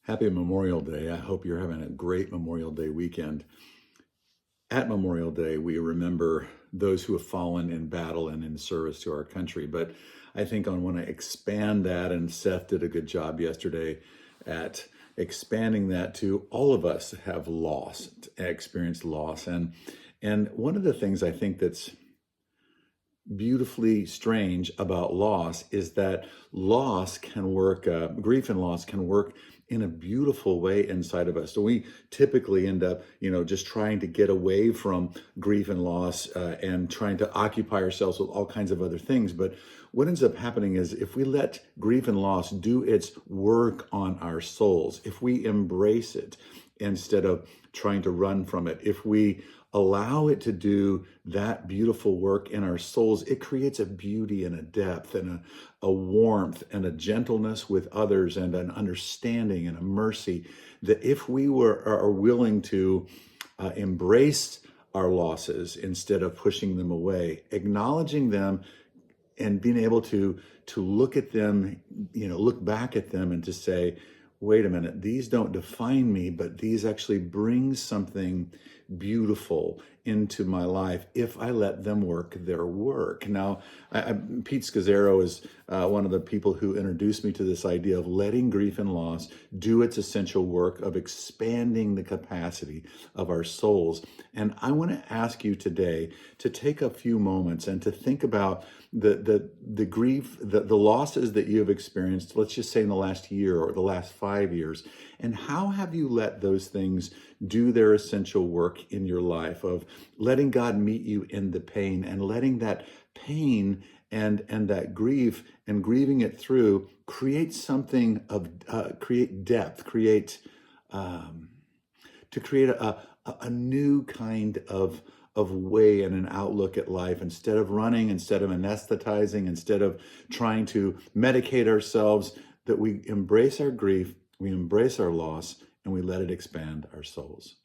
Happy Memorial Day. I hope you're having a great Memorial Day weekend. At Memorial Day, we remember those who have fallen in battle and in service to our country. But I think I want to expand that, and Seth did a good job yesterday at expanding that to all of us have experienced loss. And one of the things I think that's beautifully strange about loss is that grief and loss can work in a beautiful way inside of us. So we typically end up, just trying to get away from grief and loss and trying to occupy ourselves with all kinds of other things. But what ends up happening is if we let grief and loss do its work on our souls, if we embrace it instead of trying to run from it, if we allow it to do that beautiful work in our souls, it creates a beauty and a depth and a warmth and a gentleness with others and an understanding and a mercy that if we are willing to embrace our losses instead of pushing them away, acknowledging them and being able to look at them, look back at them and to say, wait a minute, these don't define me, but these actually bring something beautiful into my life if I let them work their work. Now, Pete Scazzero is one of the people who introduced me to this idea of letting grief and loss do its essential work of expanding the capacity of our souls. And I want to ask you today to take a few moments and to think about the grief, the losses that you have experienced, let's just say in the last year or the last 5 years, and how have you let those things do their essential work in your life of letting God meet you in the pain and letting that pain and that grief and grieving it through create something of create depth, to create a new kind of way and an outlook at life instead of running, instead of anesthetizing, instead of trying to medicate ourselves, that we embrace our grief, we embrace our loss, and we let it expand our souls.